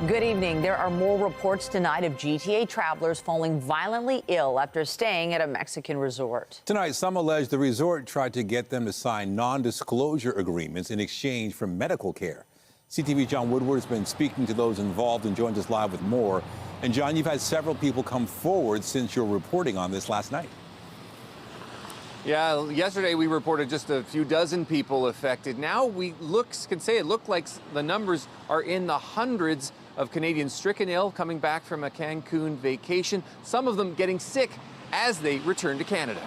Good evening. There are more reports tonight of GTA travelers falling violently ill after staying at a Mexican resort. Tonight, some allege the resort tried to get them to sign non-disclosure agreements in exchange for medical care. CTV John Woodward has been speaking to those involved and joins us live with more. And John, you've had several people come forward since your reporting on this last night. Yeah, yesterday we reported just a few dozen people affected. Now we can say it looked like the numbers are in the hundreds of Canadians stricken ill coming back from a Cancun vacation, some of them getting sick as they return to Canada.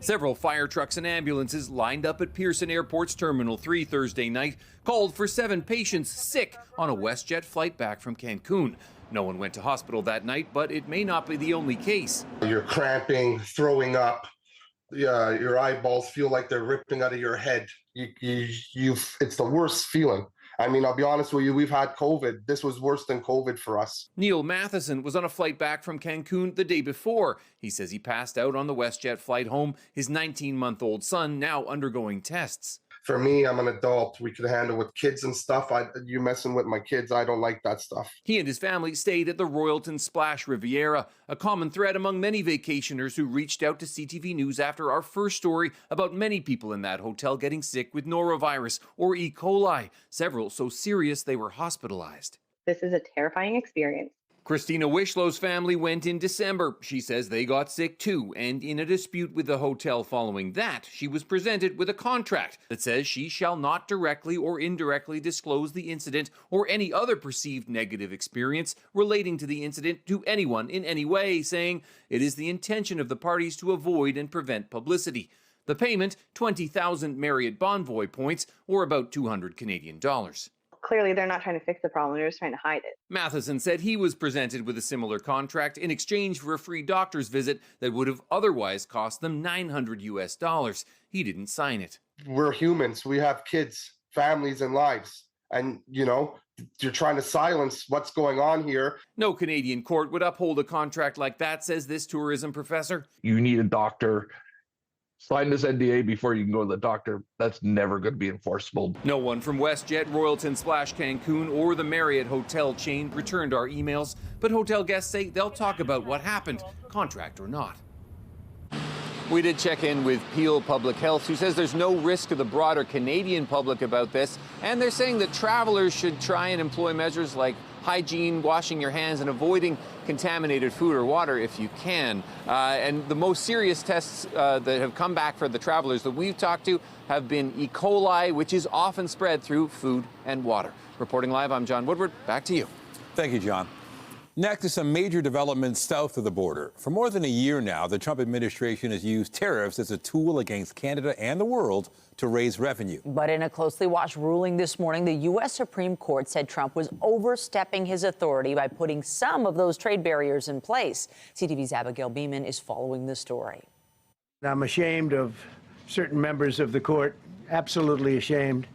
Several fire trucks and ambulances lined up at Pearson Airport's Terminal 3 Thursday night called for 7 patients sick on a WestJet flight back from Cancun. No one went to hospital that night, but it may not be the only case. You're cramping, throwing up, your eyeballs feel like they're ripping out of your head. It's the worst feeling. I mean, I'll be honest with you, we've had COVID. This was worse than COVID for us. Neil Matheson was on a flight back from Cancun the day before. He says he passed out on the WestJet flight home, his 19-month-old son now undergoing tests. For me, I'm an adult. We could handle with kids and stuff. You messing with my kids, I don't like that stuff. He and his family stayed at the Royalton Splash Riviera, a common thread among many vacationers who reached out to CTV News after our first story about many people in that hotel getting sick with norovirus or E. coli, several so serious they were hospitalized. This is a terrifying experience. Christina Wishlow's family went in December. She says they got sick too, and in a dispute with the hotel following that, she was presented with a contract that says she shall not directly or indirectly disclose the incident or any other perceived negative experience relating to the incident to anyone in any way, saying it is the intention of the parties to avoid and prevent publicity. The payment, 20,000 Marriott Bonvoy points, or about 200 Canadian dollars. Clearly, they're not trying to fix the problem. They're just trying to hide it. Matheson said he was presented with a similar contract in exchange for a free doctor's visit that would have otherwise cost them $900. He didn't sign it. We're humans. We have kids, families, and lives. And, you're trying to silence what's going on here. No Canadian court would uphold a contract like that, says this tourism professor. You need a doctor. Sign this NDA before you can go to the doctor. That's never going to be enforceable. No one from WestJet, Royalton Splash Cancun, or the Marriott hotel chain returned our emails, but hotel guests say they'll talk about what happened, contract or not. We did check in with Peel Public Health, who says there's no risk to the broader Canadian public about this, and they're saying that travelers should try and employ measures like hygiene, washing your hands, and avoiding contaminated food or water if you can. And the most serious tests that have come back for the travelers that we've talked to have been E. coli, which is often spread through food and water. Reporting live, I'm John Woodward. Back to you. Thank you, John. Next is some major developments south of the border. For more than a year now, the Trump administration has used tariffs as a tool against Canada and the world to raise revenue. But in a closely watched ruling this morning, the U.S. Supreme Court said Trump was overstepping his authority by putting some of those trade barriers in place. CTV's Abigail Beeman is following the story. I'm ashamed of certain members of the court, absolutely ashamed.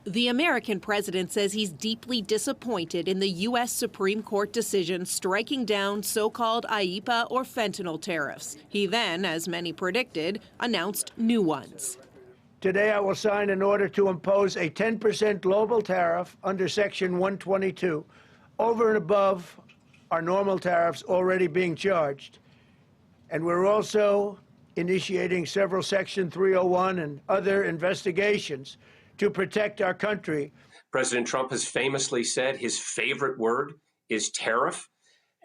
The American president says he's deeply disappointed in the U.S. Supreme Court decision striking down so-called IEEPA or fentanyl tariffs. He then, as many predicted, announced new ones. Today I will sign an order to impose a 10% global tariff under Section 122, over and above our normal tariffs already being charged. And we're also initiating several Section 301 and other investigations to protect our country. President Trump has famously said his favorite word is tariff.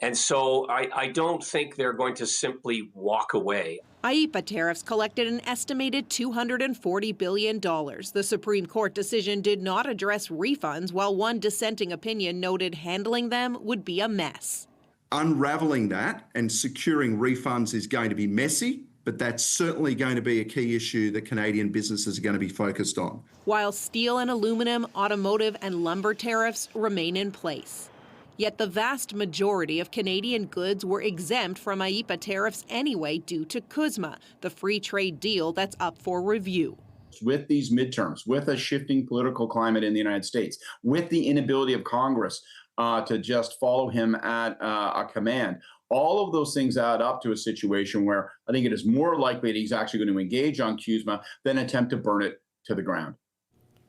And so I don't think they're going to simply walk away. IEEPA tariffs collected an estimated $240 billion. The Supreme Court decision did not address refunds, while one dissenting opinion noted handling them would be a mess. Unraveling that and securing refunds is going to be messy, but that's certainly going to be a key issue that Canadian businesses are going to be focused on. While steel and aluminum, automotive and lumber tariffs remain in place. Yet the vast majority of Canadian goods were exempt from IEEPA tariffs anyway due to CUSMA, the free trade deal that's up for review. With these midterms, with a shifting political climate in the United States, with the inability of Congress to just follow him at a command, all of those things add up to a situation where I think it is more likely that he's actually going to engage on CUSMA than attempt to burn it to the ground.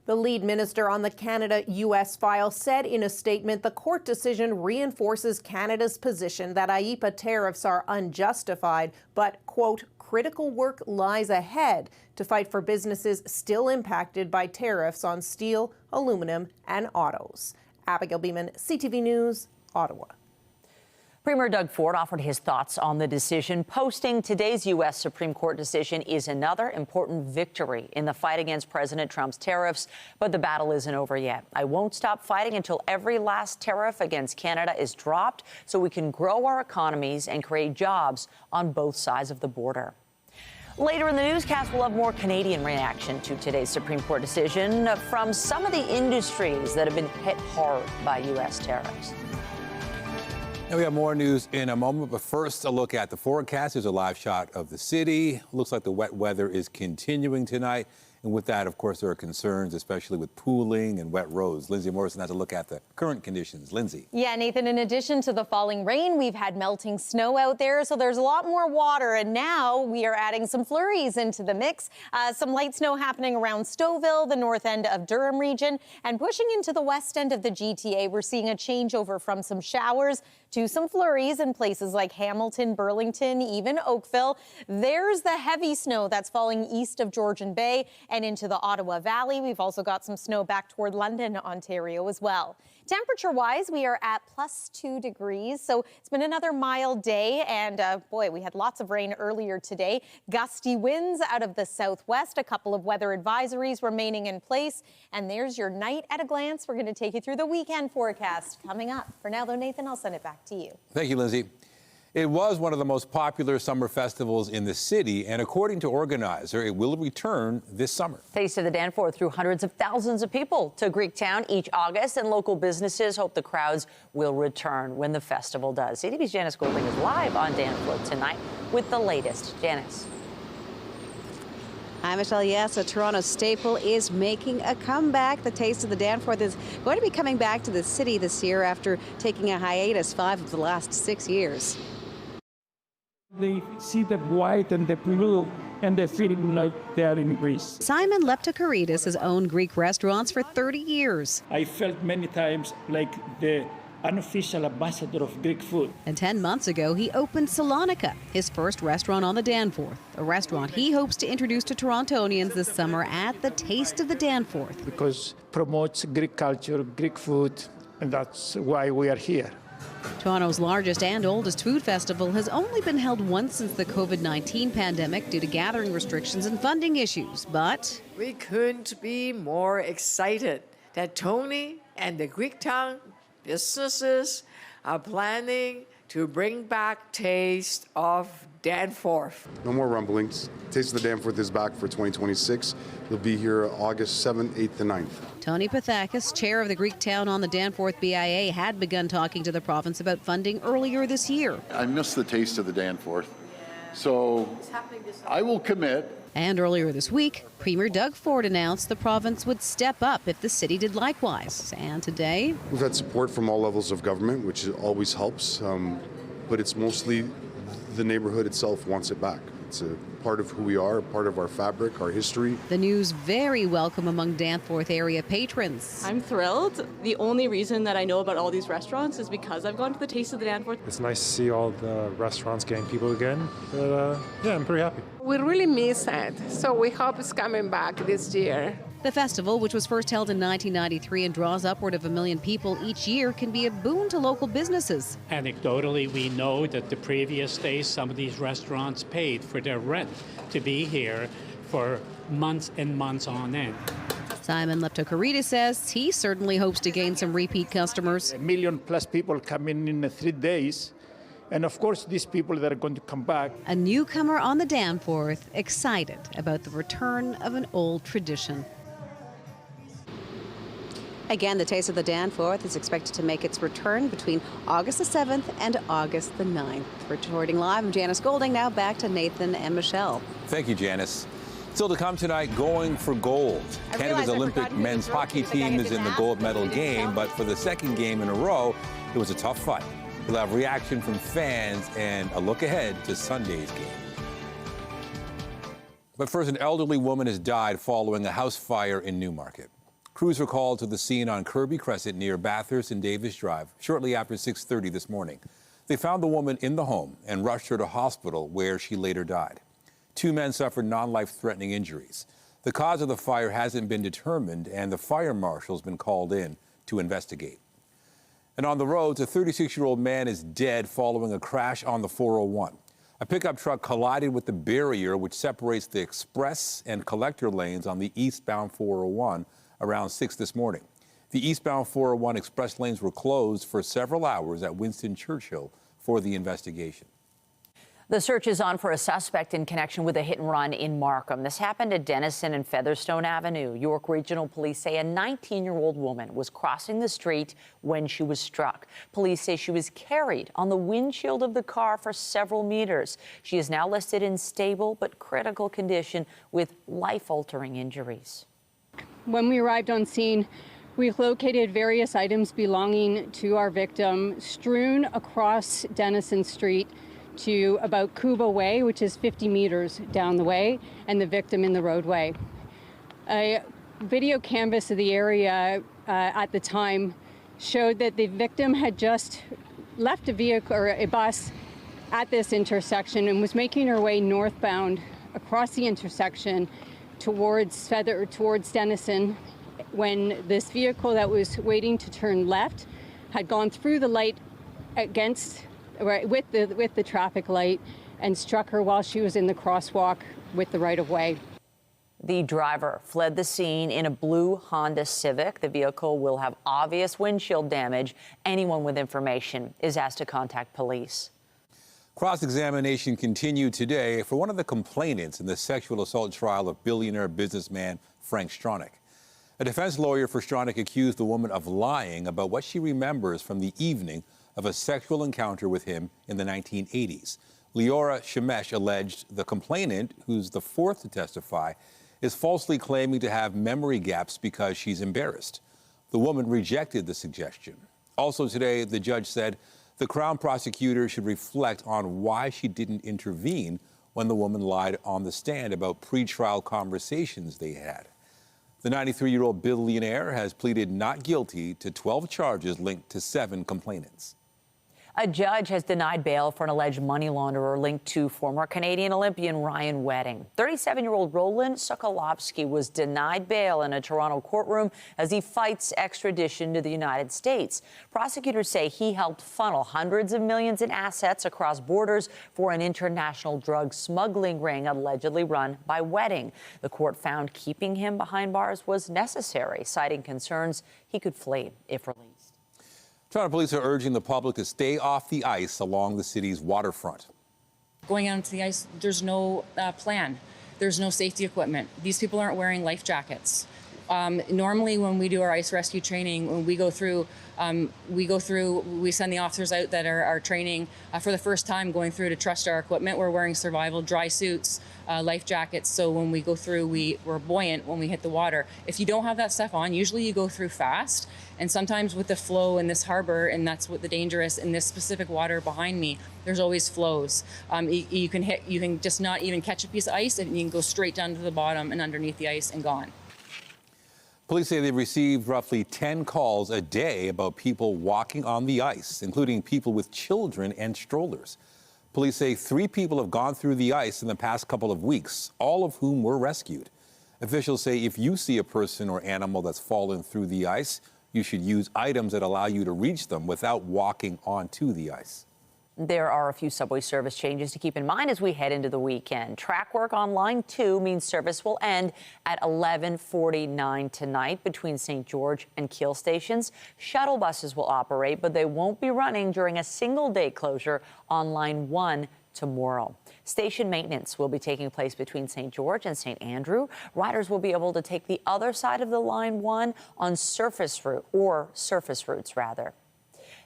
The lead minister on the Canada-U.S. file said in a statement the court decision reinforces Canada's position that IEEPA tariffs are unjustified, but, quote, critical work lies ahead to fight for businesses still impacted by tariffs on steel, aluminum, and autos. Abigail Beeman, CTV News, Ottawa. Premier Doug Ford offered his thoughts on the decision, posting today's U.S. Supreme Court decision is another important victory in the fight against President Trump's tariffs, but the battle isn't over yet. I won't stop fighting until every last tariff against Canada is dropped so we can grow our economies and create jobs on both sides of the border. Later in the newscast, we'll have more Canadian reaction to today's Supreme Court decision from some of the industries that have been hit hard by U.S. tariffs. And we have more news in a moment, but first a look at the forecast. There's a live shot of the city. Looks like the wet weather is continuing tonight. And with that, of course, there are concerns, especially with pooling and wet roads. Lindsay Morrison has a look at the current conditions. Lindsay. Yeah, Nathan, in addition to the falling rain, we've had melting snow out there, so there's a lot more water. And now we are adding some flurries into the mix. Some light snow happening around Stouffville, the north end of Durham region, and pushing into the west end of the GTA. We're seeing a changeover from some showers to some flurries in places like Hamilton, Burlington, even Oakville. There's the heavy snow that's falling east of Georgian Bay and into the Ottawa Valley. We've also got some snow back toward London, Ontario as well. Temperature-wise, we are at +2 degrees, so it's been another mild day, and boy, we had lots of rain earlier today. Gusty winds out of the southwest, a couple of weather advisories remaining in place, and there's your night at a glance. We're going to take you through the weekend forecast coming up. For now, though, Nathan, I'll send it back to you. Thank you, Lindsay. It was one of the most popular summer festivals in the city, and according to organizer, it will return this summer. Taste of the Danforth drew hundreds of thousands of people to Greektown each August, and local businesses hope the crowds will return when the festival does. CTV's Janice Golding is live on Danforth tonight with the latest. Janice. Hi, Michelle. Yes, a Toronto staple is making a comeback. The Taste of the Danforth is going to be coming back to the city this year after taking a hiatus 5 of the last 6 years. They see the white and the blue, and they feel like they are in Greece. Simon Leptokaridis has owned Greek restaurants for 30 years. I felt many times like the unofficial ambassador of Greek food. And 10 months ago, he opened Salonika, his first restaurant on the Danforth, a restaurant he hopes to introduce to Torontonians this summer at the Taste of the Danforth. Because it promotes Greek culture, Greek food, and that's why we are here. Toronto's largest and oldest food festival has only been held once since the COVID-19 pandemic due to gathering restrictions and funding issues, but we couldn't be more excited that Tony and the Greektown businesses are planning to bring back Taste of Danforth. No more rumblings. Taste of the Danforth is back for 2026. It'll be here August 7th, 8th, and 9th. Tony Pathakis, chair of the Greektown on the Danforth BIA, had begun talking to the province about funding earlier this year. I miss the Taste of the Danforth, so I will commit. And earlier this week, Premier Doug Ford announced the province would step up if the city did likewise. And today, we've had support from all levels of government, which always helps, but it's mostly the neighborhood itself wants it back. It's a part of who we are, part of our fabric, our history. The news very welcome among Danforth area patrons. I'm thrilled. The only reason that I know about all these restaurants is because I've gone to the Taste of the Danforth. It's nice to see all the restaurants getting people again, but yeah, I'm pretty happy. We really miss it, so we hope it's coming back this year. The festival, which was first held in 1993 and draws upward of 1 million people each year, can be a boon to local businesses. Anecdotally, we know that the previous days, some of these restaurants paid for their rent to be here for months and months on end. Simon Leptokaridis says he certainly hopes to gain some repeat customers. 1 million plus people coming in 3 days. And of course, these people that are going to come back. A newcomer on the Danforth, excited about the return of an old tradition. Again, the Taste of the Danforth is expected to make its return between August the 7th and August the 9th. Reporting live, I'm Janice Golding. Now back to Nathan and Michelle. Thank you, Janice. Still to come tonight, going for gold. Canada's Olympic men's hockey team is in the gold medal game, but for the second game in a row, it was a tough fight. We'll have reaction from fans and a look ahead to Sunday's game. But first, an elderly woman has died following a house fire in Newmarket. Crews were called to the scene on Kirby Crescent near Bathurst and Davis Drive shortly after 6:30 this morning. They found the woman in the home and rushed her to hospital, where she later died. 2 men suffered non-life-threatening injuries. The cause of the fire hasn't been determined, and the fire marshal's been called in to investigate. And on the roads, a 36-year-old man is dead following a crash on the 401. A pickup truck collided with the barrier which separates the express and collector lanes on the eastbound 401 around 6 this morning. The eastbound 401 express lanes were closed for several hours at Winston Churchill for the investigation. The search is on for a suspect in connection with a hit and run in Markham. This happened at Denison and Featherstone Avenue. York Regional Police say a 19-year-old woman was crossing the street when she was struck. Police say she was carried on the windshield of the car for several meters. She is now listed in stable but critical condition with life-altering injuries. When we arrived on scene, we located various items belonging to our victim strewn across Denison Street to about Cuba Way, which is 50 meters down the way, and the victim in the roadway. A video canvas of the area at the time showed that the victim had just left a vehicle or a bus at this intersection and was making her way northbound across the intersection towards Denison, when this vehicle that was waiting to turn left had gone through the light with the traffic light and struck her while she was in the crosswalk with the right-of-way. The driver fled the scene in a blue Honda Civic. The vehicle will have obvious windshield damage. Anyone with information is asked to contact police. Cross-examination continued today for one of the complainants in the sexual assault trial of billionaire businessman Frank Stronach. A defense lawyer for Stronach accused the woman of lying about what she remembers from the evening of a sexual encounter with him in the 1980s. Leora Shemesh alleged the complainant, who's the fourth to testify, is falsely claiming to have memory gaps because she's embarrassed. The woman rejected the suggestion. Also today, the judge said the Crown prosecutor should reflect on why she didn't intervene when the woman lied on the stand about pretrial conversations they had. The 93-year-old billionaire has pleaded not guilty to 12 charges linked to 7 complainants. A judge has denied bail for an alleged money launderer linked to former Canadian Olympian Ryan Wedding. 37-year-old Roland Sokolovsky was denied bail in a Toronto courtroom as he fights extradition to the United States. Prosecutors say he helped funnel hundreds of millions in assets across borders for an international drug smuggling ring allegedly run by Wedding. The court found keeping him behind bars was necessary, citing concerns he could flee if released. Toronto police are urging the public to stay off the ice along the city's waterfront. Going out onto the ice, there's no plan. There's no safety equipment. These people aren't wearing life jackets. Normally, when we do our ice rescue training, when we go through, we send the officers out that are training for the first time, going through to trust our equipment. We're wearing survival dry suits, life jackets. So when we go through, we're buoyant when we hit the water. If you don't have that stuff on, usually you go through fast. And sometimes with the flow in this harbor, and that's what the danger is in this specific water behind me, there's always flows. You can just not even catch a piece of ice, and you can go straight down to the bottom and underneath the ice and gone. Police say they've received roughly 10 calls a day about people walking on the ice, including people with children and strollers. Police say 3 people have gone through the ice in the past couple of weeks, all of whom were rescued. Officials say if you see a person or animal that's fallen through the ice, you should use items that allow you to reach them without walking onto the ice. There are a few subway service changes to keep in mind as we head into the weekend. Track work on Line 2 means service will end at 11:49 tonight between St. George and Keele stations. Shuttle buses will operate, but they won't be running during a single-day closure on Line 1 tomorrow. Station maintenance will be taking place between St. George and St. Andrew. Riders will be able to take the other side of the Line 1 on surface routes rather.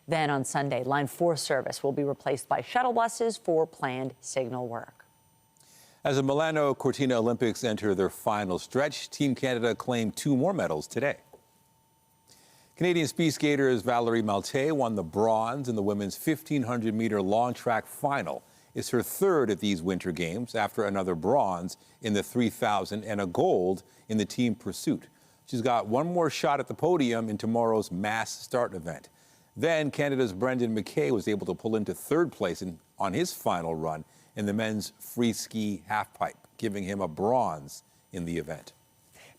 Then on Sunday, Line 4 service will be replaced by shuttle buses for planned signal work. As the Milano Cortina Olympics enter their final stretch, Team Canada claimed 2 more medals today. Canadian speed skaters Valerie Malte won the bronze in the women's 1,500-meter long track final. It's her 3rd at these Winter Games after another bronze in the 3,000 and a gold in the team pursuit. She's got one more shot at the podium in tomorrow's mass start event. Then Canada's Brendan McKay was able to pull into third place on his final run in the men's free ski halfpipe, giving him a bronze in the event.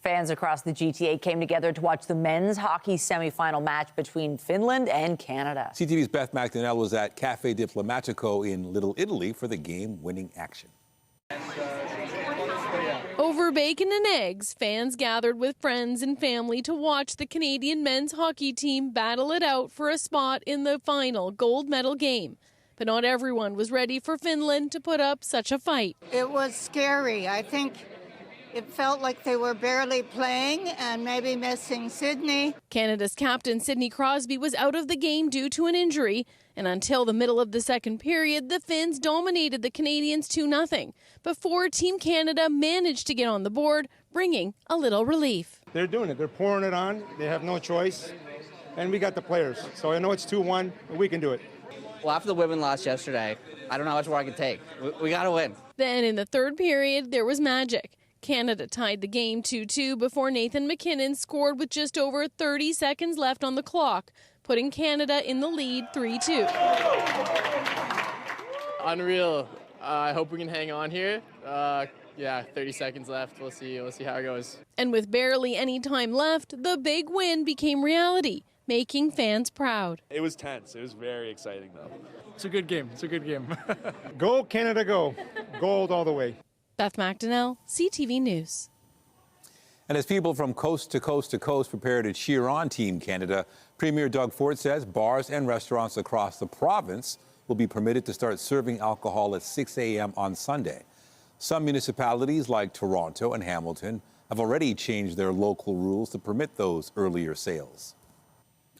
Fans across the GTA came together to watch the men's hockey semifinal match between Finland and Canada. CTV's Beth McDonnell was at Cafe Diplomatico in Little Italy for the game-winning action. Over bacon and eggs, fans gathered with friends and family to watch the Canadian men's hockey team battle it out for a spot in the final gold medal game. But not everyone was ready for Finland to put up such a fight. It was scary. I think it felt like they were barely playing and maybe missing Sydney. Canada's captain Sidney Crosby was out of the game due to an injury, and until the middle of the second period, the Finns dominated the Canadians 2-0 before Team Canada managed to get on the board, bringing a little relief. They're doing it. They're pouring it on. They have no choice, and we got the players. So I know it's 2-1, but we can do it. Well, after the women lost yesterday, I don't know how much more I can take. We got to win. Then in the third period, there was magic. Canada tied the game 2-2 before Nathan McKinnon scored with just over 30 seconds left on the clock, putting Canada in the lead 3-2. Unreal. I hope we can hang on here. 30 seconds left. We'll see how it goes. And with barely any time left, the big win became reality, making fans proud. It was tense. It was very exciting, though. It's a good game. Go, Canada, go. Gold all the way. Beth McDonnell, CTV News. And as people from coast to coast to coast prepare to cheer on Team Canada, Premier Doug Ford says bars and restaurants across the province will be permitted to start serving alcohol at 6 a.m. on Sunday. Some municipalities like Toronto and Hamilton have already changed their local rules to permit those earlier sales.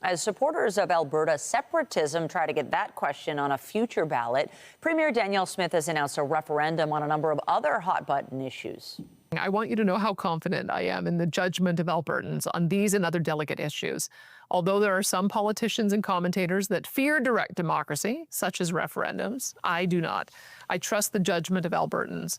As supporters of Alberta separatism try to get that question on a future ballot, Premier Danielle Smith has announced a referendum on a number of other hot-button issues. I want you to know how confident I am in the judgment of Albertans on these and other delicate issues. Although there are some politicians and commentators that fear direct democracy, such as referendums, I do not. I trust the judgment of Albertans.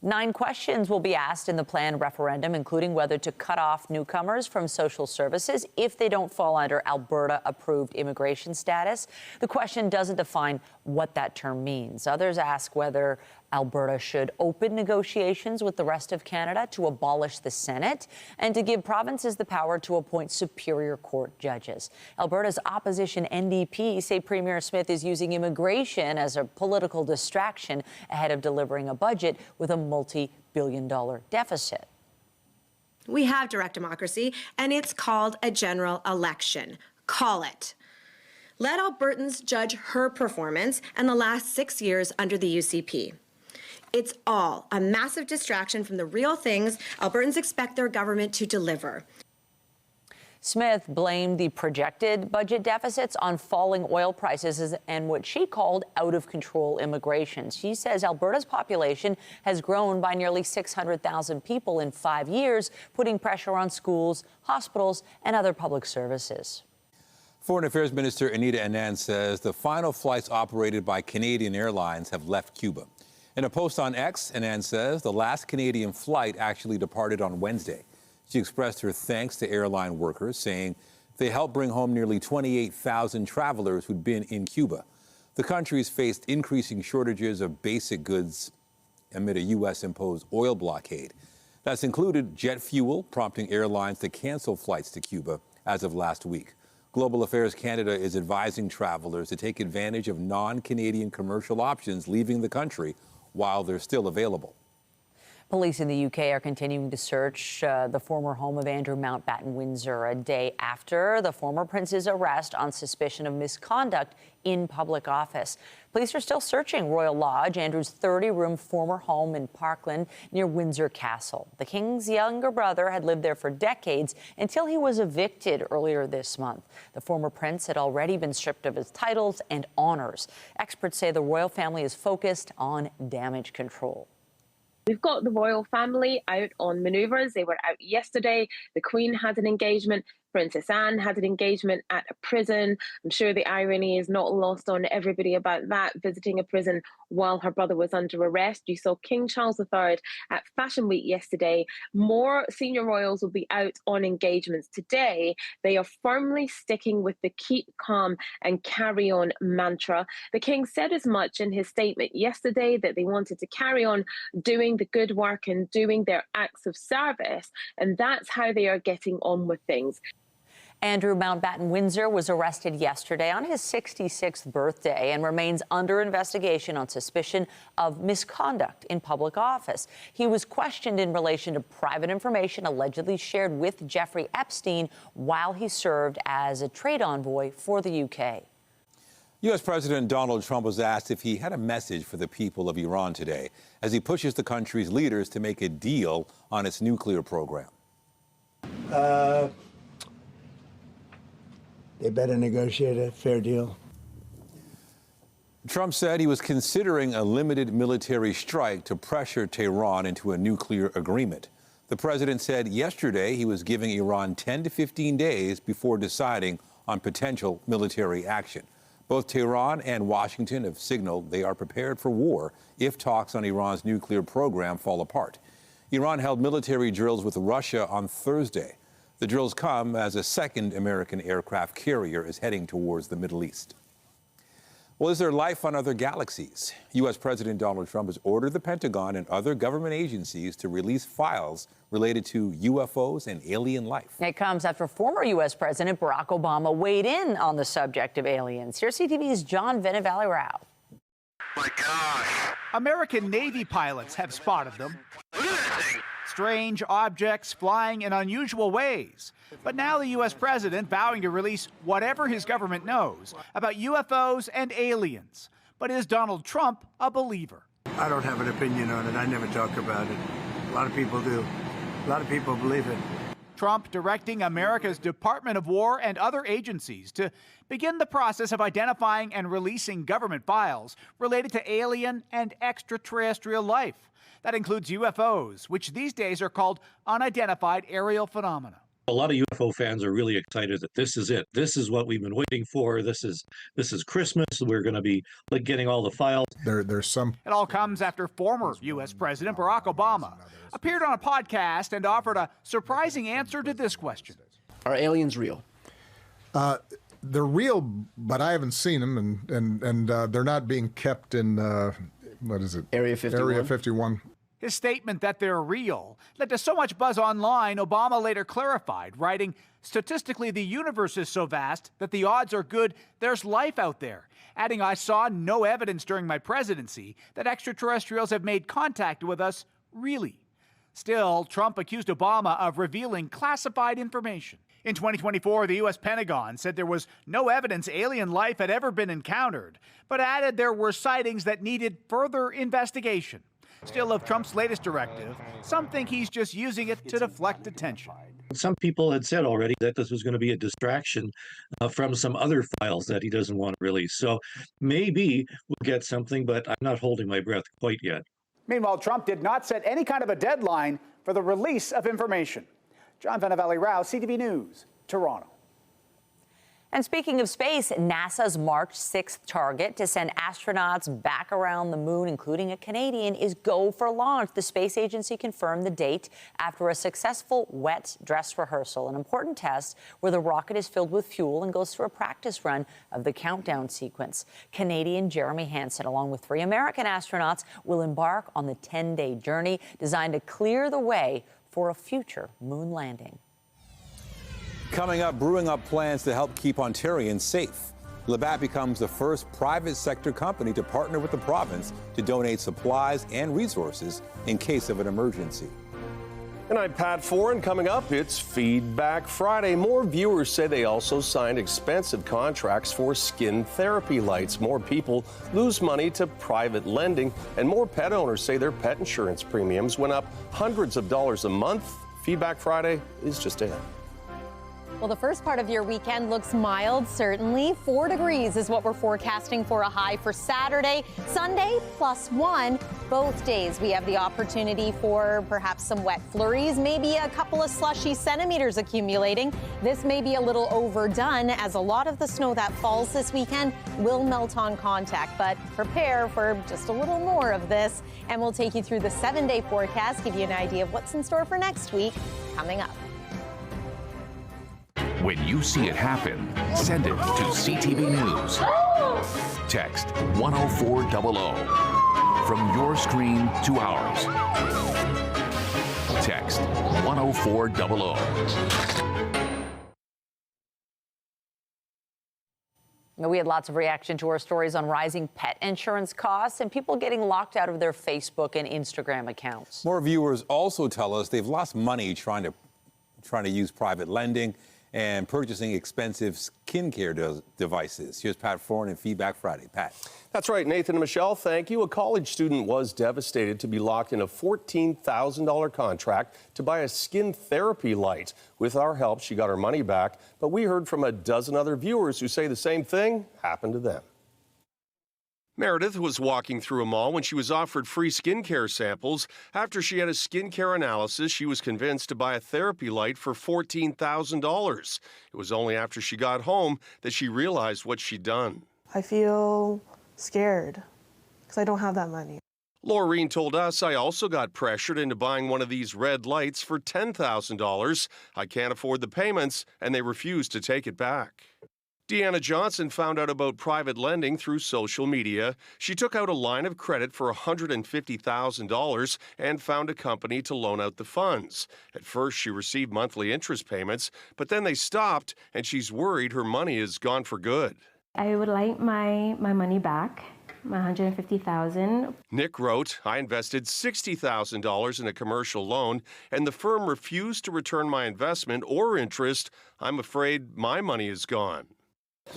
9 questions will be asked in the planned referendum, including whether to cut off newcomers from social services if they don't fall under Alberta-approved immigration status. The question doesn't define what that term means. Others ask whether Alberta should open negotiations with the rest of Canada to abolish the Senate and to give provinces the power to appoint Superior Court judges. Alberta's opposition NDP say Premier Smith is using immigration as a political distraction ahead of delivering a budget with a multi-billion-dollar deficit. We have direct democracy, and it's called a general election. Call it. Let Albertans judge her performance and the last 6 years under the UCP. It's all a massive distraction from the real things Albertans expect their government to deliver. Smith blamed the projected budget deficits on falling oil prices and what she called out-of-control immigration. She says Alberta's population has grown by nearly 600,000 people in 5 years, putting pressure on schools, hospitals, and other public services. Foreign Affairs Minister Anita Anand says the final flights operated by Canadian Airlines have left Cuba. In a post on X, Anand says the last Canadian flight actually departed on Wednesday. She expressed her thanks to airline workers, saying they helped bring home nearly 28,000 travelers who'd been in Cuba. The country's faced increasing shortages of basic goods amid a U.S.-imposed oil blockade. That's included jet fuel, prompting airlines to cancel flights to Cuba as of last week. Global Affairs Canada is advising travelers to take advantage of non-Canadian commercial options leaving the country while they're still available. Police in the UK are continuing to search the former home of Andrew Mountbatten Windsor a day after the former prince's arrest on suspicion of misconduct in public office. Police are still searching Royal Lodge, Andrew's 30-room former home in Parkland near Windsor Castle. The king's younger brother had lived there for decades until he was evicted earlier this month. The former prince had already been stripped of his titles and honors. Experts say the royal family is focused on damage control. We've got the royal family out on manoeuvres. They were out yesterday. The Queen had an engagement. Princess Anne had an engagement at a prison. I'm sure the irony is not lost on everybody about that, visiting a prison while her brother was under arrest. You saw King Charles III at Fashion Week yesterday. More senior royals will be out on engagements today. They are firmly sticking with the keep calm and carry on mantra. The King said as much in his statement yesterday, that they wanted to carry on doing the good work and doing their acts of service, and that's how they are getting on with things. Andrew Mountbatten Windsor was arrested yesterday on his 66th birthday and remains under investigation on suspicion of misconduct in public office. He was questioned in relation to private information allegedly shared with Jeffrey Epstein while he served as a trade envoy for the UK. U.S. President Donald Trump was asked if he had a message for the people of Iran today as he pushes the country's leaders to make a deal on its nuclear program. They better negotiate a fair deal. Trump said he was considering a limited military strike to pressure Tehran into a nuclear agreement. The president said yesterday he was giving Iran 10 to 15 days before deciding on potential military action. Both Tehran and Washington have signaled they are prepared for war if talks on Iran's nuclear program fall apart. Iran held military drills with Russia on Thursday. The drills come as a second American aircraft carrier is heading towards the Middle East. Well, is there life on other galaxies? U.S. President Donald Trump has ordered the Pentagon and other government agencies to release files related to UFOs and alien life. It comes after former U.S. President Barack Obama weighed in on the subject of aliens. Here's CTV's John Venivalle-Rao. My gosh. American Navy pilots have spotted them. Strange objects flying in unusual ways. But now the U.S. president vowing to release whatever his government knows about UFOs and aliens. But is Donald Trump a believer? I don't have an opinion on it. I never talk about it. A lot of people do. A lot of people believe it. Trump directing America's Department of War and other agencies to begin the process of identifying and releasing government files related to alien and extraterrestrial life. That includes UFOs, which these days are called unidentified aerial phenomena. A lot of UFO fans are really excited that this is it. This is what we've been waiting for. This is Christmas. We're going to be getting all the files. There's some. It all comes after former U.S. President Barack Obama appeared on a podcast and offered a surprising answer to this question. Are aliens real? They're real, but I haven't seen them, and they're not being kept in, what is it? Area 51. Area 51. His statement that they're real led to so much buzz online, Obama later clarified, writing, "Statistically, the universe is so vast that the odds are good there's life out there," adding, "I saw no evidence during my presidency that extraterrestrials have made contact with us, really." Still, Trump accused Obama of revealing classified information. In 2024, the U.S. Pentagon said there was no evidence alien life had ever been encountered, but added there were sightings that needed further investigation. Still, of Trump's latest directive, some think he's just using it to deflect attention. Some people had said already that this was going to be a distraction from some other files that he doesn't want to release. So maybe we'll get something, but I'm not holding my breath quite yet. Meanwhile, Trump did not set any kind of a deadline for the release of information. John Venivalle-Rao, CTV News, Toronto. And speaking of space, NASA's March 6th target to send astronauts back around the moon, including a Canadian, is go for launch. The space agency confirmed the date after a successful wet dress rehearsal, an important test where the rocket is filled with fuel and goes through a practice run of the countdown sequence. Canadian Jeremy Hansen, along with 3 American astronauts, will embark on the 10-day journey designed to clear the way for a future moon landing. Coming up, brewing up plans to help keep Ontarians safe. Labatt becomes the first private sector company to partner with the province to donate supplies and resources in case of an emergency. And I'm Pat Foran. Coming up, it's Feedback Friday. More viewers say they also signed expensive contracts for skin therapy lights. More people lose money to private lending, and more pet owners say their pet insurance premiums went up hundreds of dollars a month. Feedback Friday is just ahead. Well, the first part of your weekend looks mild, certainly. 4 degrees is what we're forecasting for a high for Saturday. Sunday, +1. Both days we have the opportunity for perhaps some wet flurries, maybe a couple of slushy centimeters accumulating. This may be a little overdone as a lot of the snow that falls this weekend will melt on contact, but prepare for just a little more of this. And we'll take you through the 7-day forecast, give you an idea of what's in store for next week coming up. When you see it happen, send it to CTV News. Text 10400. From your screen to ours. Text 10400. We had lots of reaction to our stories on rising pet insurance costs and people getting locked out of their Facebook and Instagram accounts. More viewers also tell us they've lost money trying to use private lending and purchasing expensive skincare devices. Here's Pat Foran in Feedback Friday. Pat. That's right, Nathan and Michelle, thank you. A college student was devastated to be locked in a $14,000 contract to buy a skin therapy light. With our help, she got her money back, but we heard from a dozen other viewers who say the same thing happened to them. Meredith was walking through a mall when she was offered free skincare samples. After she had a skincare analysis, she was convinced to buy a therapy light for $14,000. It was only after she got home that she realized what she'd done. I feel scared because I don't have that money. Laureen told us, I also got pressured into buying one of these red lights for $10,000. I can't afford the payments, and they refused to take it back. Deanna Johnson found out about private lending through social media. She took out a line of credit for $150,000 and found a company to loan out the funds. At first, she received monthly interest payments, but then they stopped, and she's worried her money is gone for good. I would like my money back, my $150,000. Nick wrote, I invested $60,000 in a commercial loan, and the firm refused to return my investment or interest. I'm afraid my money is gone.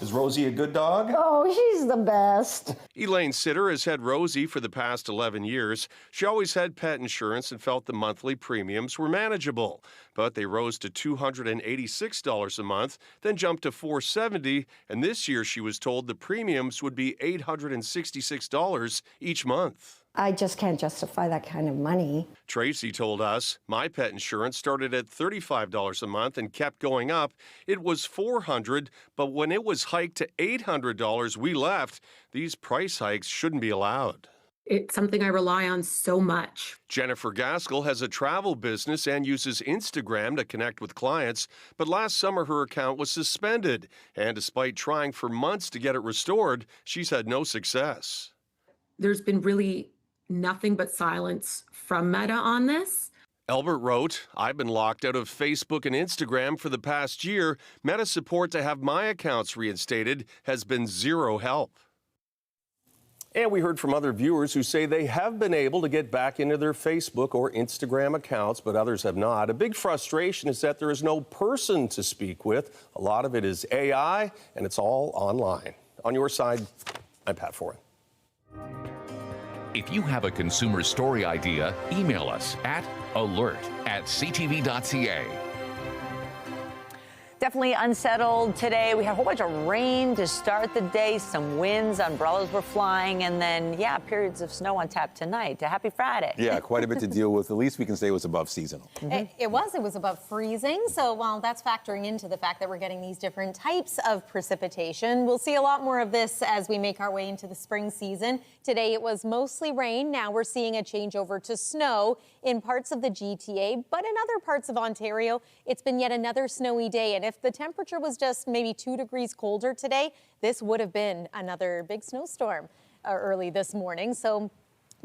Is Rosie a good dog? Oh, she's the best. Elaine Sitter has had Rosie for the past 11 years. She always had pet insurance and felt the monthly premiums were manageable. But they rose to $286 a month, then jumped to $470, and this year she was told the premiums would be $866 each month. I just can't justify that kind of money. Tracy told us, my pet insurance started at $35 a month and kept going up. It was $400, but when it was hiked to $800, we left. These price hikes shouldn't be allowed. It's something I rely on so much. Jennifer Gaskell has a travel business and uses Instagram to connect with clients, but last summer her account was suspended, and despite trying for months to get it restored, she's had no success. There's been really nothing but silence from Meta on this. Albert wrote, I've been locked out of Facebook and Instagram for the past year. Meta support to have my accounts reinstated has been zero help. And we heard from other viewers who say they have been able to get back into their Facebook or Instagram accounts, but others have not. A big frustration is that there is no person to speak with. A lot of it is AI, and it's all online. On your side, I'm Pat Foran. If you have a consumer story idea, email us at alert@ctv.ca. Definitely unsettled today. We had a whole bunch of rain to start the day, some winds, umbrellas were flying, and then, periods of snow on tap tonight. Happy Friday. Yeah, quite a bit to deal with. At least we can say it was above seasonal. It was above freezing. So while that's factoring into the fact that we're getting these different types of precipitation, we'll see a lot more of this as we make our way into the spring season. Today it was mostly rain. Now we're seeing a change over to snow in parts of the GTA, but in other parts of Ontario, it's been yet another snowy day. And if the temperature was just maybe 2 degrees colder today, this would have been another big snowstorm early this morning. So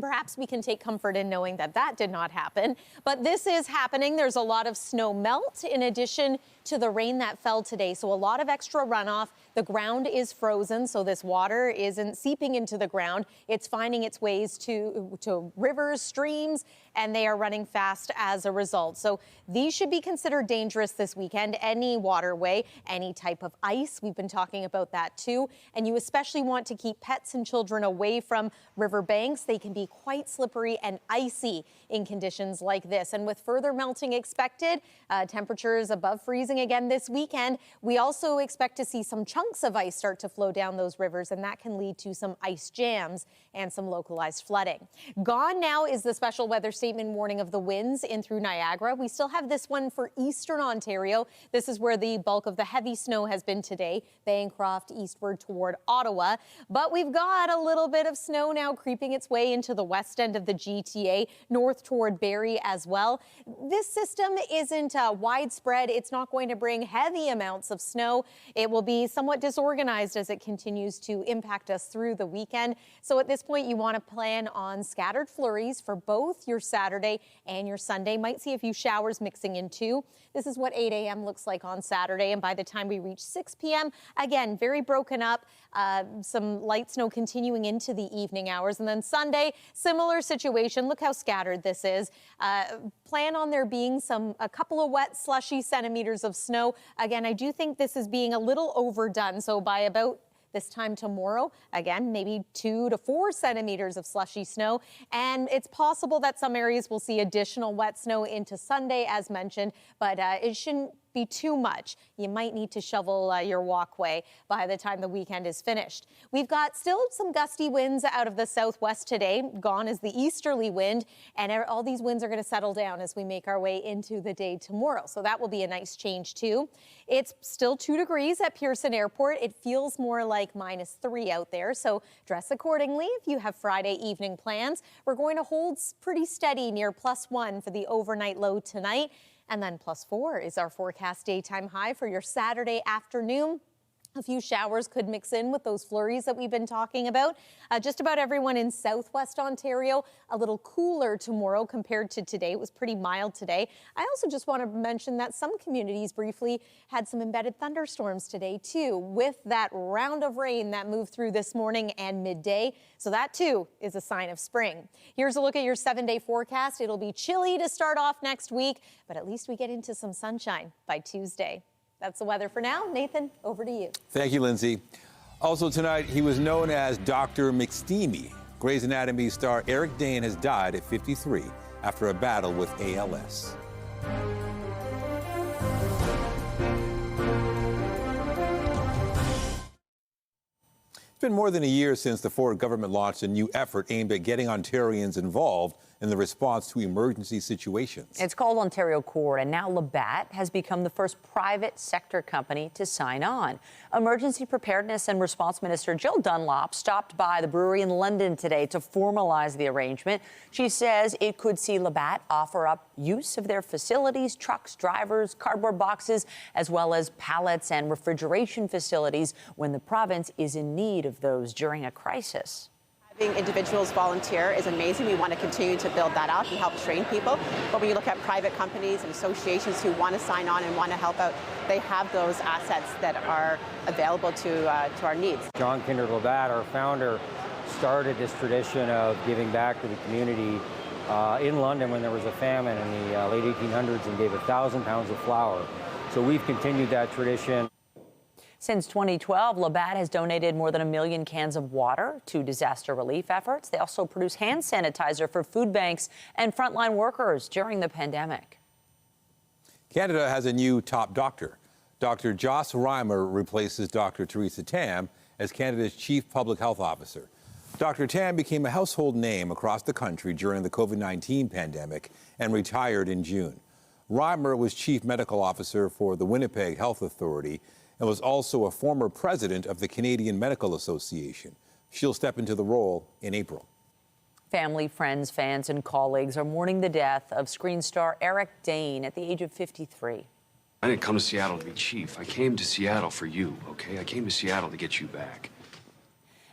perhaps we can take comfort in knowing that that did not happen. But this is happening. There's a lot of snow melt in addition to the rain that fell today. So a lot of extra runoff. The ground is frozen, so this water isn't seeping into the ground. It's finding its ways to rivers, streams, and they are running fast as a result. So these should be considered dangerous this weekend. Any waterway, any type of ice. We've been talking about that too. And you especially want to keep pets and children away from river banks. They can be quite slippery and icy in conditions like this. And with further melting expected, temperatures above freezing freezing again this weekend. We also expect to see some chunks of ice start to flow down those rivers, and that can lead to some ice jams and some localized flooding. Gone now is the special weather statement warning of the winds in through Niagara. We still have this one for eastern Ontario. This is where the bulk of the heavy snow has been today, Bancroft eastward toward Ottawa. But we've got a little bit of snow now creeping its way into the west end of the GTA, north toward Barrie as well. This system isn't widespread. It's not going to bring heavy amounts of snow. It will be somewhat disorganized as it continues to impact us through the weekend. So at this point, you want to plan on scattered flurries for both your Saturday and your Sunday. Might see a few showers mixing in too. This is what 8 a.m. looks like on Saturday. And by the time we reach 6 p.m., again, very broken up. Some light snow continuing into the evening hours. And then Sunday, similar situation. Look how scattered this is. Plan on there being a couple of wet, slushy centimeters of snow. Again, I do think this is being a little overdone. So by about this time tomorrow, again, maybe 2 to 4 centimeters of slushy snow. And it's possible that some areas will see additional wet snow into Sunday, as mentioned, but it shouldn't be too much. You might need to shovel your walkway by the time the weekend is finished. We've got still some gusty winds out of the southwest today. Gone is the easterly wind, and all these winds are going to settle down as we make our way into the day tomorrow. So that will be a nice change too. It's still 2 degrees at Pearson Airport. It feels more like -3 out there, so dress accordingly if you have Friday evening plans. We're going to hold pretty steady near +1 for the overnight low tonight. And then +4 is our forecast daytime high for your Saturday afternoon. A few showers could mix in with those flurries that we've been talking about. Just about everyone in southwest Ontario, a little cooler tomorrow compared to today. It was pretty mild today. I also just want to mention that some communities briefly had some embedded thunderstorms today too, with that round of rain that moved through this morning and midday. So that too is a sign of spring. Here's a look at your 7-day forecast. It'll be chilly to start off next week, but at least we get into some sunshine by Tuesday. That's the weather for now. Nathan, over to you. Thank you, Lindsay. Also tonight, he was known as Dr. McSteamy. Grey's Anatomy star Eric Dane has died at 53 after a battle with ALS. It's been more than a year since the Ford government launched a new effort aimed at getting Ontarians involved in the response to emergency situations. It's called Ontario Core, and now Labatt has become the first private sector company to sign on. Emergency Preparedness and Response Minister Jill Dunlop stopped by the brewery in London today to formalize the arrangement. She says it could see Labatt offer up use of their facilities, trucks, drivers, cardboard boxes, as well as pallets and refrigeration facilities when the province is in need of those during a crisis. Having individuals volunteer is amazing. We want to continue to build that up and help train people. But when you look at private companies and associations who want to sign on and want to help out, they have those assets that are available to our needs. John Kinder Labatt, our founder, started this tradition of giving back to the community in London when there was a famine in the late 1800s and gave 1,000 pounds of flour. So we've continued that tradition. Since 2012, Labatt has donated more than 1 million cans of water to disaster relief efforts. They also produce hand sanitizer for food banks and frontline workers during the pandemic. Canada has a new top doctor. Dr. Joss Reimer replaces Dr. Theresa Tam as Canada's chief public health officer. Dr. Tam became a household name across the country during the COVID-19 pandemic and retired in June. Reimer was chief medical officer for the Winnipeg Health Authority and was also a former president of the Canadian Medical Association. She'll step into the role in April. Family, friends, fans, and colleagues are mourning the death of screen star Eric Dane at the age of 53. I didn't come to Seattle to be chief. I came to Seattle for you, okay? I came to Seattle to get you back.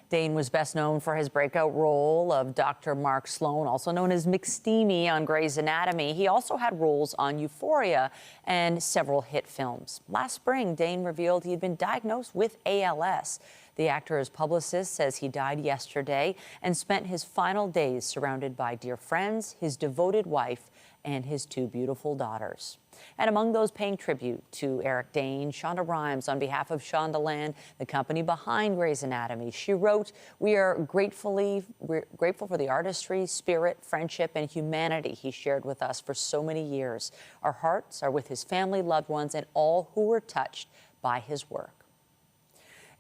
Dane was best known for his breakout role of Dr. Mark Sloan, also known as McSteamy on Grey's Anatomy. He also had roles on Euphoria and several hit films. Last spring, Dane revealed he had been diagnosed with ALS. The actor's publicist says he died yesterday and spent his final days surrounded by dear friends, his devoted wife, and his two beautiful daughters. And among those paying tribute to Eric Dane, Shonda Rhimes, on behalf of Shondaland, the company behind Grey's Anatomy, she wrote, we're grateful for the artistry, spirit, friendship, and humanity he shared with us for so many years. Our hearts are with his family, loved ones, and all who were touched by his work.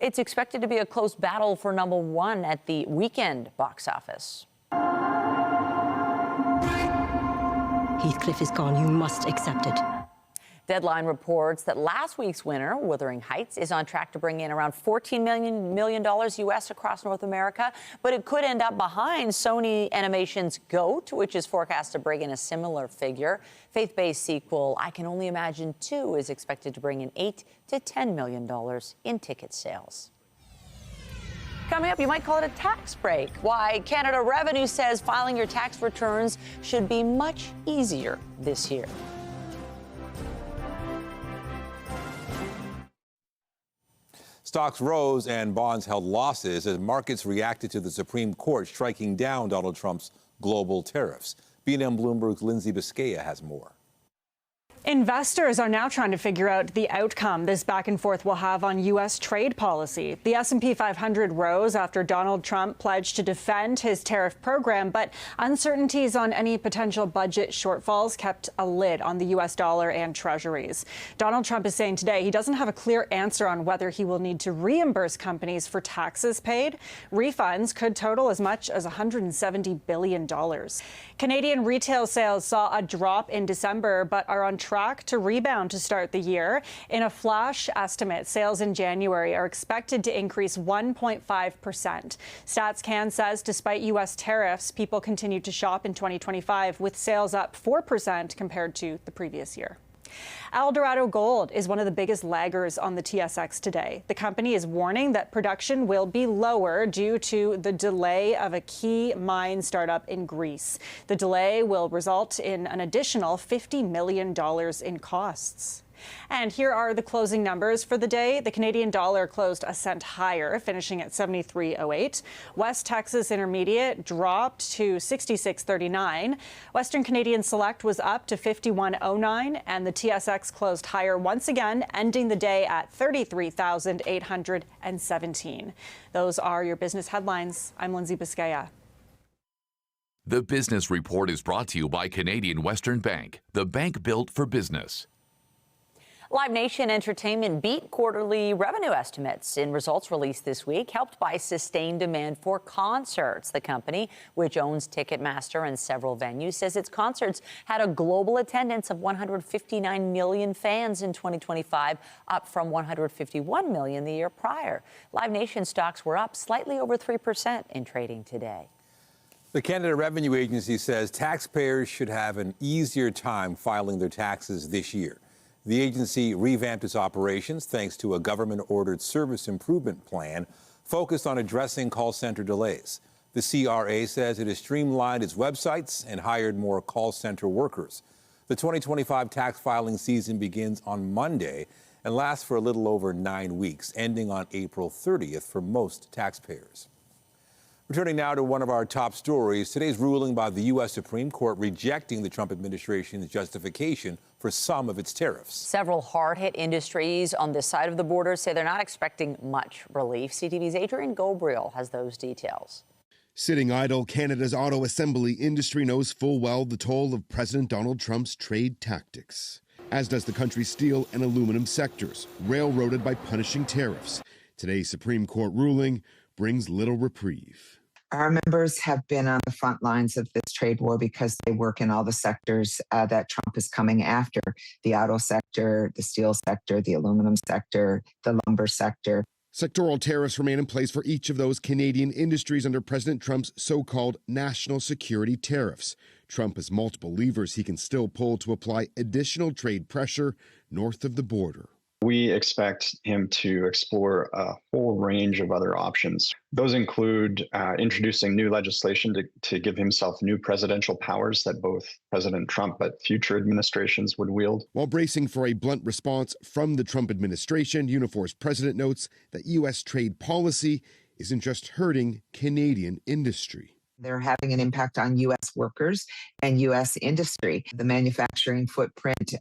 It's expected to be a close battle for #1 at the weekend box office. Heathcliff is gone. You must accept it. Deadline reports that last week's winner, Wuthering Heights, is on track to bring in around $14 million US across North America, but it could end up behind Sony Animation's Goat, which is forecast to bring in a similar figure. Faith-based sequel I Can Only Imagine 2 is expected to bring in $8 to $10 million in ticket sales. Coming up, you might call it a tax break. Why Canada Revenue says filing your tax returns should be much easier this year. Stocks rose and bonds held losses as markets reacted to the Supreme Court striking down Donald Trump's global tariffs. B&M Bloomberg's Lindsay Biscaya has more. Investors are now trying to figure out the outcome this back and forth will have on U.S. trade policy. The S&P 500 rose after Donald Trump pledged to defend his tariff program, but uncertainties on any potential budget shortfalls kept a lid on the U.S. dollar and treasuries. Donald Trump is saying today he doesn't have a clear answer on whether he will need to reimburse companies for taxes paid. Refunds could total as much as $170 billion. Canadian retail sales saw a drop in December, but are on track to rebound to start the year. In a flash estimate, sales in January are expected to increase 1.5%. StatsCan says despite U.S. tariffs, people continue to shop in 2025, with sales up 4% compared to the previous year. Eldorado Gold is one of the biggest laggers on the TSX today. The company is warning that production will be lower due to the delay of a key mine startup in Greece. The delay will result in an additional $50 million in costs. And here are the closing numbers for the day. The Canadian dollar closed a cent higher, finishing at 73.08. West Texas Intermediate dropped to 66.39. Western Canadian Select was up to 51.09, and the TSX closed higher once again, ending the day at 33,817. Those are your business headlines. I'm Lindsay Biscaya. The Business Report is brought to you by Canadian Western Bank, the bank built for business. Live Nation Entertainment beat quarterly revenue estimates in results released this week, helped by sustained demand for concerts. The company, which owns Ticketmaster and several venues, says its concerts had a global attendance of 159 million fans in 2025, up from 151 million the year prior. Live Nation stocks were up slightly over 3% in trading today. The Canada Revenue Agency says taxpayers should have an easier time filing their taxes this year. The agency revamped its operations thanks to a government-ordered service improvement plan focused on addressing call center delays. The CRA says it has streamlined its websites and hired more call center workers. The 2025 tax filing season begins on Monday and lasts for a little over 9 weeks, ending on April 30th for most taxpayers. Returning now to one of our top stories, today's ruling by the U.S. Supreme Court rejecting the Trump administration's justification for some of its tariffs. Several hard-hit industries on this side of the border say they're not expecting much relief. CTV's Adrian Gobriel has those details. Sitting idle, Canada's auto assembly industry knows full well the toll of President Donald Trump's trade tactics, as does the country's steel and aluminum sectors, railroaded by punishing tariffs. Today's Supreme Court ruling brings little reprieve. Our members have been on the front lines of this trade war because they work in all the sectors that Trump is coming after: the auto sector, the steel sector, the aluminum sector, the lumber sector. Sectoral tariffs remain in place for each of those Canadian industries under President Trump's so-called national security tariffs. Trump has multiple levers he can still pull to apply additional trade pressure north of the border. We expect him to explore a whole range of other options. Those include introducing new legislation to give himself new presidential powers that both President Trump but future administrations would wield. While bracing for a blunt response from the Trump administration, Unifor's president notes that U.S. trade policy isn't just hurting Canadian industry. They're having an impact on U.S. workers and U.S. industry. The manufacturing footprint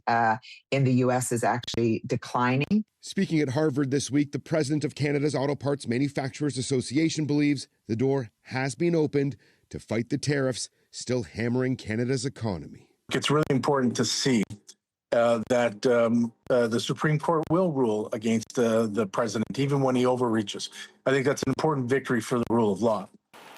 in the U.S. is actually declining. Speaking at Harvard this week, the president of Canada's Auto Parts Manufacturers Association believes the door has been opened to fight the tariffs still hammering Canada's economy. It's really important to see that the Supreme Court will rule against the president, even when he overreaches. I think that's an important victory for the rule of law.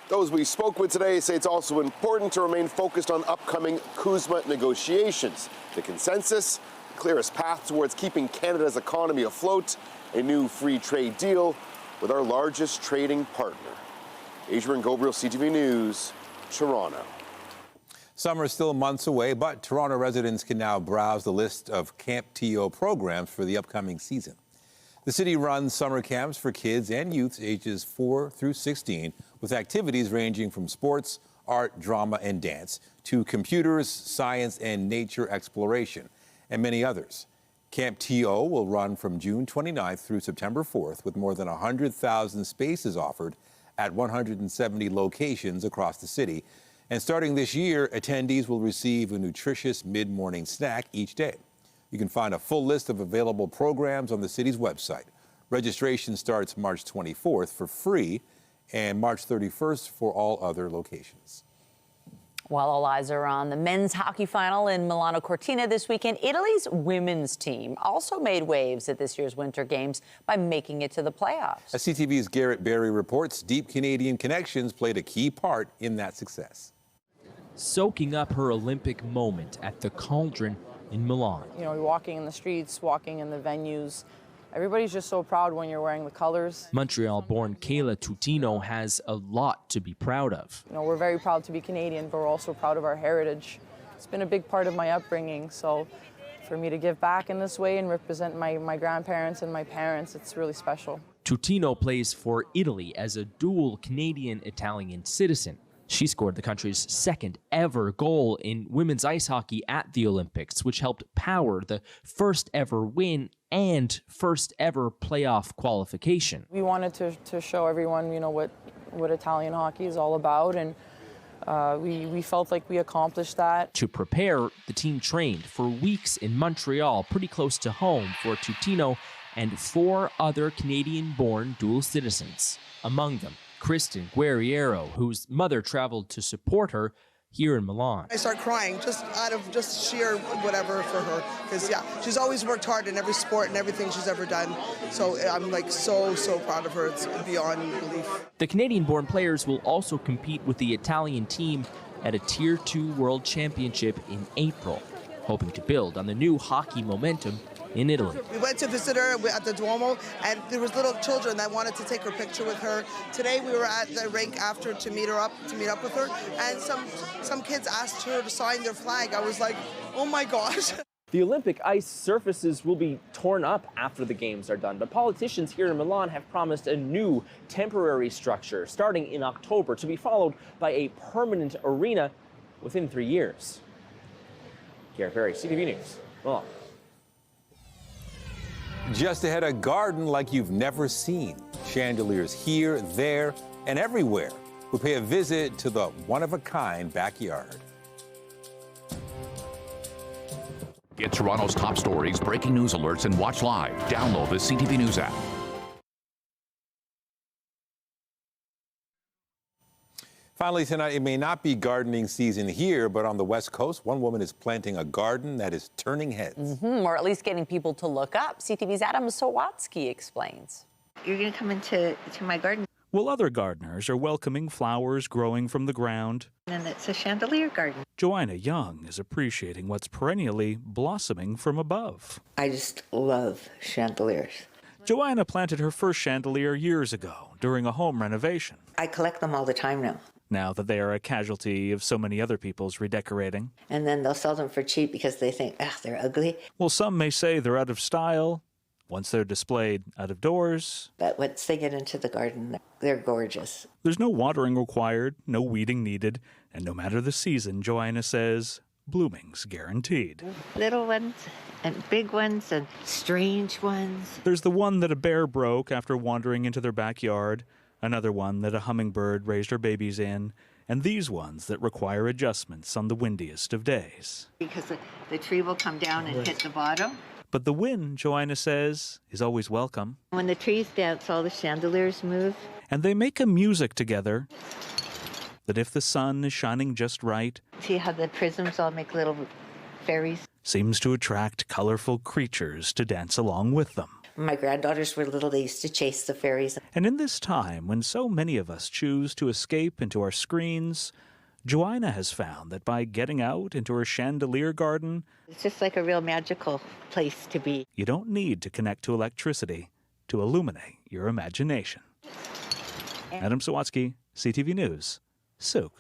Those we spoke with today say it's also important to remain focused on upcoming CUSMA negotiations. The consensus, the clearest path towards keeping Canada's economy afloat, a new free trade deal with our largest trading partner. Adrian Gobriel, CTV News, Toronto. Summer is still months away, but Toronto residents can now browse the list of Camp TO programs for the upcoming season. The city runs summer camps for kids and youths ages 4 through 16 with activities ranging from sports, art, drama, and dance to computers, science, and nature exploration, and many others. Camp TO will run from June 29th through September 4th with more than 100,000 spaces offered at 170 locations across the city. And starting this year, attendees will receive a nutritious mid-morning snack each day. You can find a full list of available programs on the city's website. Registration starts March 24th for free and March 31st for all other locations. While all eyes are on the men's hockey final in Milano Cortina this weekend, Italy's women's team also made waves at this year's Winter Games by making it to the playoffs. As CTV's Garrett Berry reports, deep Canadian connections played a key part in that success. Soaking up her Olympic moment at the Cauldron in Milan. You know, walking in the streets, walking in the venues, everybody's just so proud when you're wearing the colors. Montreal-born Kayla Tutino has a lot to be proud of. You know, we're very proud to be Canadian, but we're also proud of our heritage. It's been a big part of my upbringing, so for me to give back in this way and represent my grandparents and my parents, it's really special. Tutino plays for Italy as a dual Canadian-Italian citizen. She scored the country's second ever goal in women's ice hockey at the Olympics, which helped power the first ever win and first ever playoff qualification. We wanted to show everyone, you know, what Italian hockey is all about, and we felt like we accomplished that. To prepare, the team trained for weeks in Montreal, pretty close to home for Tutino and 4 other Canadian-born dual citizens. Among them, Kristen Guerriero, whose mother traveled to support her here in Milan. I start crying just out of just sheer whatever for her, because yeah, she's always worked hard in every sport and everything she's ever done. So I'm like so proud of her. It's beyond belief. The Canadian-born players will also compete with the Italian team at a Tier 2 World Championship in April, hoping to build on the new hockey momentum in Italy. We went to visit her at the Duomo, and there was little children that wanted to take her picture with her. Today we were at the rink after to meet up with her, and some kids asked her to sign their flag. I was like, oh my gosh. The Olympic ice surfaces will be torn up after the games are done, but politicians here in Milan have promised a new temporary structure starting in October to be followed by a permanent arena within 3 years. Garrett Berry, CTV News, Milan. Just ahead, a garden like you've never seen. Chandeliers here, there, and everywhere. We'll pay a visit to the one-of-a-kind backyard. Get Toronto's top stories, breaking news alerts, and watch live. Download the CTV News app. Finally tonight, it may not be gardening season here, but on the West Coast, one woman is planting a garden that is turning heads. Or at least getting people to look up. CTV's Adam Sawatsky explains. You're going to come into my garden. While other gardeners are welcoming flowers growing from the ground, And it's a chandelier garden. Joanna Young is appreciating what's perennially blossoming from above. I just love chandeliers. Joanna planted her first chandelier years ago during a home renovation. I collect them all the time now. Now that they are a casualty of so many other people's redecorating. And then they'll sell them for cheap because they think, they're ugly. Well, some may say they're out of style. Once they're displayed out of doors, But once they get into the garden, they're gorgeous. there's no watering required, no weeding needed, and no matter the season, Joanna says, blooming's guaranteed. Little ones and big ones and strange ones. There's the one that a bear broke after wandering into their backyard, another one that a hummingbird raised her babies in, and these ones that require adjustments on the windiest of days. Because the tree will come down and hit the bottom. But the wind, Joanna says, is always welcome. When the trees dance, all the chandeliers move. And they make a music together that if the sun is shining just right, See how the prisms all make little fairies? seems to attract colorful creatures to dance along with them. When my granddaughters were little, they used to chase the fairies. And in this time, when so many of us choose to escape into our screens, Joanna has found that by getting out into her chandelier garden, It's just like a real magical place to be. you don't need to connect to electricity to illuminate your imagination. Adam Sawatsky, CTV News, Souk.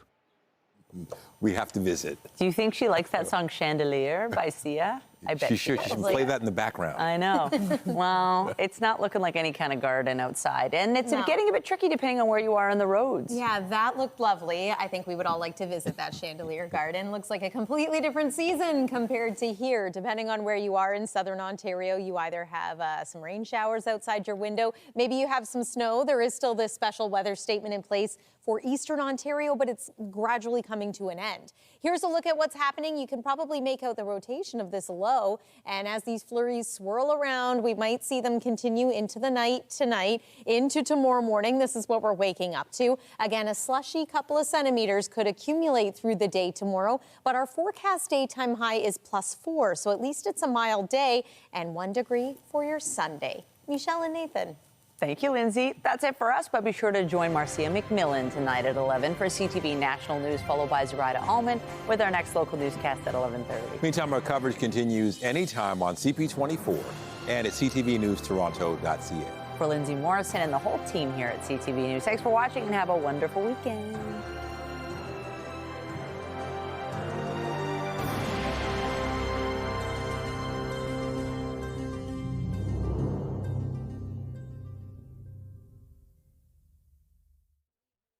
We have to visit. Do you think she likes that song Chandelier by Sia? I bet She should. She should play that in the background. I know. Well, it's not looking like any kind of garden outside. And it's getting a bit tricky depending on where you are on the roads. Yeah, that looked lovely. I think we would all like to visit that chandelier garden. Looks like a completely different season compared to here. Depending on where you are in southern Ontario, you either have some rain showers outside your window. Maybe you have some snow. There is still this special weather statement in place for eastern Ontario, but it's gradually coming to an end. Here's a look at what's happening. You can probably make out the rotation of this low. And as these flurries swirl around, we might see them continue into the night tonight, into tomorrow morning. This is what we're waking up to. Again, a slushy couple of centimeters could accumulate through the day tomorrow, but our forecast daytime high is +4. So at least it's a mild day and 1 degree for your Sunday. Michelle and Nathan. Thank you, Lindsay. That's it for us, but be sure to join Marcia McMillan tonight at 11 for CTV National News, followed by Zoraida Allman with our next local newscast at 11:30. Meantime, our coverage continues anytime on CP24 and at ctvnewstoronto.ca. For Lindsay Morrison and the whole team here at CTV News, thanks for watching and have a wonderful weekend.